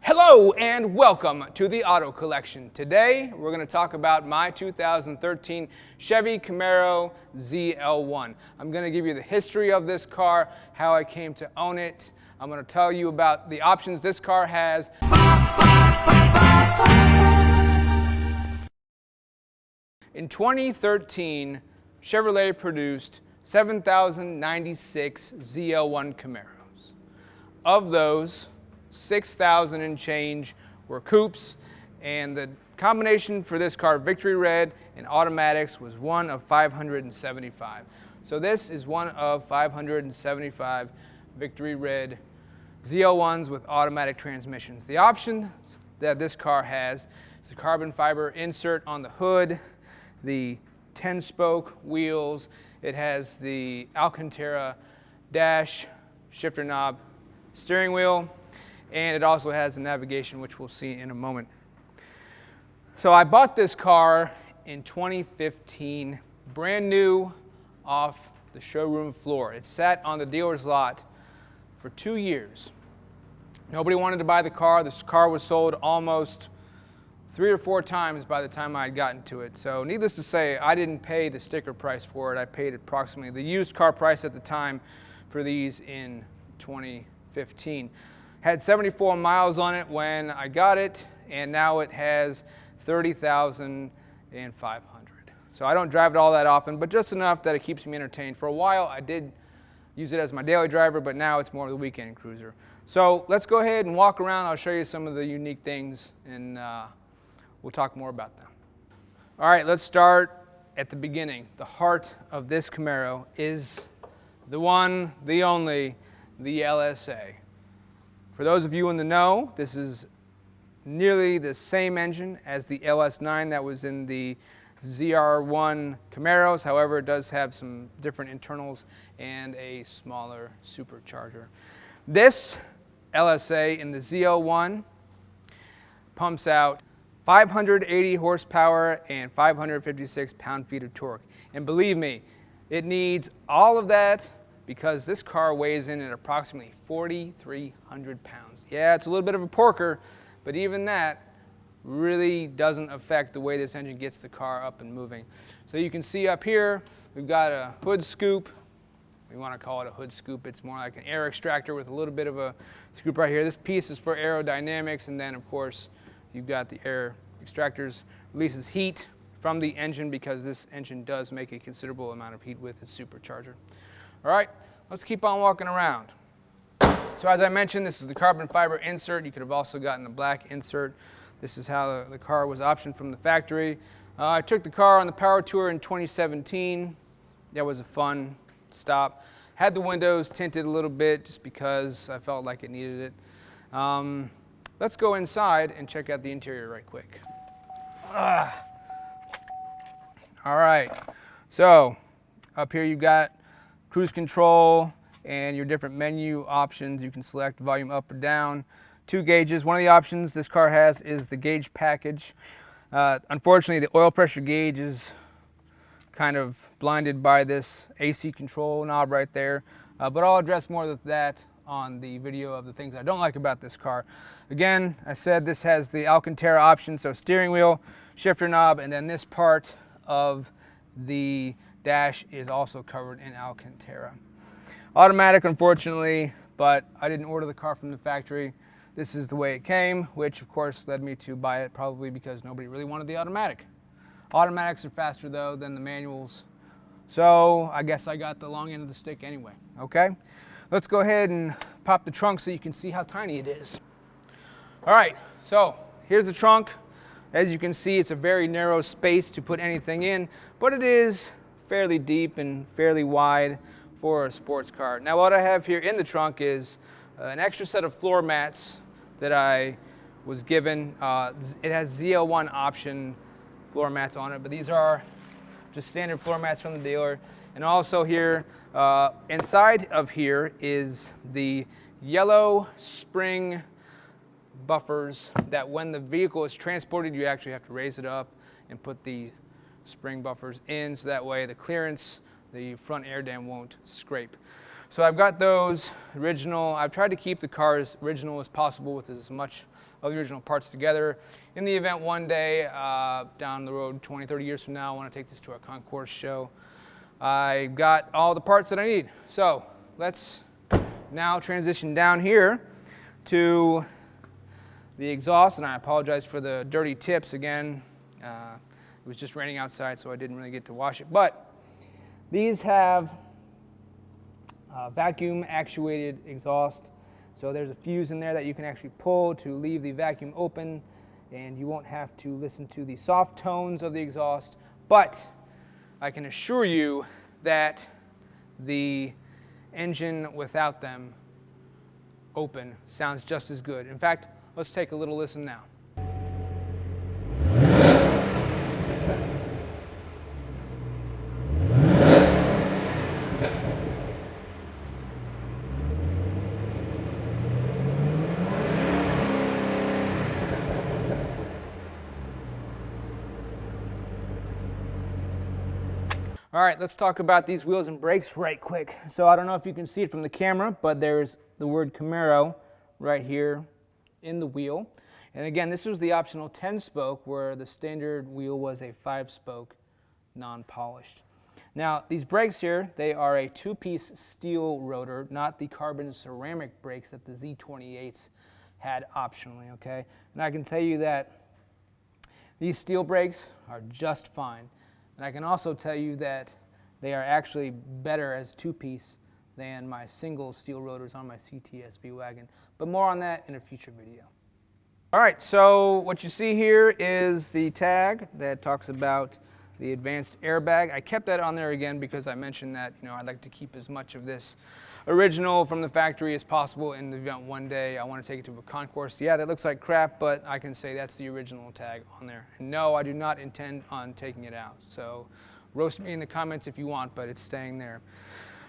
Hello and welcome to the Auto Collection. Today we're going to talk about my 2013 Chevy Camaro ZL1. I'm going to give you the history of this car, how I came to own it. I'm going to tell you about the options this car has. In 2013, Chevrolet produced 7,096 ZL1 Camaros. Of those, 6,000 and change were coupes, and the combination for this car, Victory Red and automatics, was one of 575. So this is one of 575 Victory Red ZL1s with automatic transmissions. The options that this car has is the carbon fiber insert on the hood, the 10-spoke wheels, it has the Alcantara dash, shifter knob, steering wheel, and it also has the navigation, which we'll see in a moment. So I bought this car in 2015, brand new off the showroom floor. It sat on the dealer's lot for 2 years. Nobody wanted to buy the car. This car was sold almost 3 or 4 times by the time I had gotten to it. So needless to say, I didn't pay the sticker price for it. I paid approximately the used car price at the time for these in 2015. Had 74 miles on it when I got it, and now it has 30,500. So I don't drive it all that often, but just enough that it keeps me entertained. For a while, I did use it as my daily driver, but now it's more of the weekend cruiser. So let's go ahead and walk around. I'll show you some of the unique things, and we'll talk more about them. All right, let's start at the beginning. The heart of this Camaro is the one, the only, the LSA. For those of you in the know, this is nearly the same engine as the LS9 that was in the ZR1 Camaros. However, it does have some different internals and a smaller supercharger. This LSA in the ZL1 pumps out 580 horsepower and 556 pound-feet of torque. And believe me, it needs all of that because this car weighs in at approximately 4,300 pounds. Yeah, it's a little bit of a porker, but even that really doesn't affect the way this engine gets the car up and moving. So you can see up here, we've got a hood scoop. We want to call it a hood scoop. It's more like an air extractor with a little bit of a scoop right here. This piece is for aerodynamics, and then of course, you've got the air extractors, releases heat from the engine because this engine does make a considerable amount of heat with its supercharger. All right, let's keep on walking around. So as I mentioned, this is the carbon fiber insert. You could have also gotten the black insert. This is how the car was optioned from the factory. I took the car on the power tour in 2017. That was a fun stop. Had the windows tinted a little bit just because I felt like it needed it. Let's go inside and check out the interior right quick. All right, so up here you've got cruise control and your different menu options. You can select volume up or down. 2 gauges. One of the options this car has is the gauge package. Unfortunately, the oil pressure gauge is kind of blinded by this AC control knob right there. But I'll address more of that on the video of the things I don't like about this car. Again, I said this has the Alcantara option, so steering wheel, shifter knob, and then this part of the dash is also covered in Alcantara. Automatic, unfortunately, but I didn't order the car from the factory. This is the way it came, which of course led me to buy it probably because nobody really wanted the automatic. Automatics are faster though than the manuals, so I guess I got the long end of the stick anyway, okay? Let's go ahead and pop the trunk so you can see how tiny it is. All right, so here's the trunk. As you can see, it's a very narrow space to put anything in, but it is fairly deep and fairly wide for a sports car. Now what I have here in the trunk is an extra set of floor mats that I was given. It has ZL1 option floor mats on it, but these are just standard floor mats from the dealer. And also here, inside of here is the yellow spring buffers that when the vehicle is transported, you actually have to raise it up and put the spring buffers in, so that way the clearance, the front air dam won't scrape. So I've got those original. I've tried to keep the car as original as possible with as much of the original parts together. In the event one day, down the road 20, 30 years from now, I want to take this to a concours show. I've got all the parts that I need. So let's now transition down here to the exhaust, and I apologize for the dirty tips again. It was just raining outside, so I didn't really get to wash it. But these have vacuum actuated exhaust. So there's a fuse in there that you can actually pull to leave the vacuum open, and you won't have to listen to the soft tones of the exhaust. But I can assure you that the engine without them open sounds just as good. In fact, let's take a little listen now. All right, let's talk about these wheels and brakes right quick. So I don't know if you can see it from the camera, but there's the word Camaro right here in the wheel. And again, this was the optional 10-spoke, where the standard wheel was a 5-spoke, non-polished. Now, these brakes here, they are a 2-piece steel rotor, not the carbon ceramic brakes that the Z28s had optionally, okay? And I can tell you that these steel brakes are just fine. And I can also tell you that they are actually better as 2-piece than my single steel rotors on my CTSV wagon. But more on that in a future video. All right, so what you see here is the tag that talks about the advanced airbag. I kept that on there again because I mentioned that, you know, I'd like to keep as much of this original from the factory as possible. In the event one day I want to take it to a concours. Yeah, that looks like crap, but I can say that's the original tag on there. And no, I do not intend on taking it out. So roast me in the comments if you want, but it's staying there.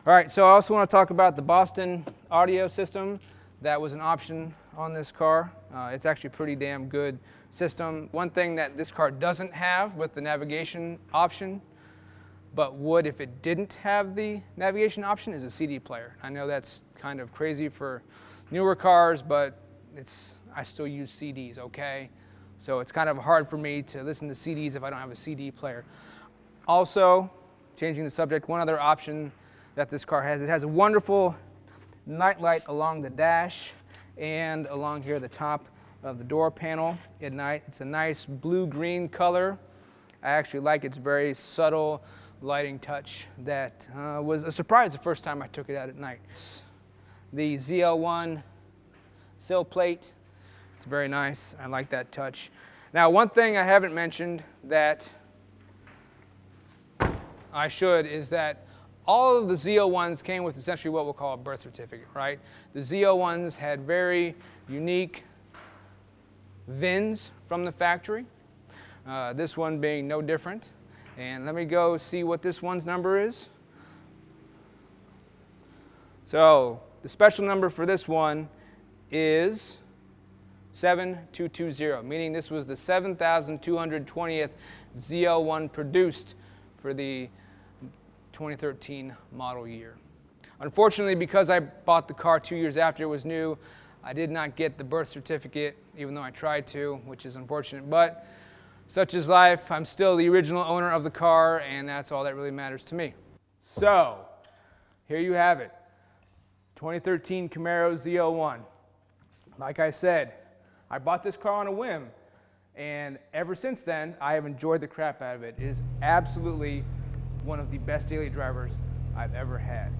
All right, so I also want to talk about the Boston audio system. That was an option on this car. It's actually a pretty damn good system. One thing that this car doesn't have with the navigation option, but would if it didn't have the navigation option, is a CD player. I know that's kind of crazy for newer cars, but I still use CDs, okay? So it's kind of hard for me to listen to CDs if I don't have a CD player. Also, changing the subject, one other option that this car has, it has a wonderful night light along the dash and along here the top of the door panel at night. It's a nice blue-green color. I actually like its very subtle lighting touch that was a surprise the first time I took it out at night. The ZL1 sill plate, it's very nice. I like that touch. Now, one thing I haven't mentioned that I should is that all of the ZL1s came with essentially what we'll call a birth certificate, right? The ZL1s had very unique VINs from the factory. This one being no different. And let me go see what this one's number is. So the special number for this one is 7220, meaning this was the 7,220th ZL1 produced for the 2013 model year. Unfortunately, because I bought the car 2 years after it was new, I did not get the birth certificate, even though I tried to, which is unfortunate. But such is life. I'm still the original owner of the car, and that's all that really matters to me. So, here you have it. 2013 Camaro ZL1. Like I said, I bought this car on a whim, and ever since then, I have enjoyed the crap out of it. It is absolutely one of the best daily drivers I've ever had.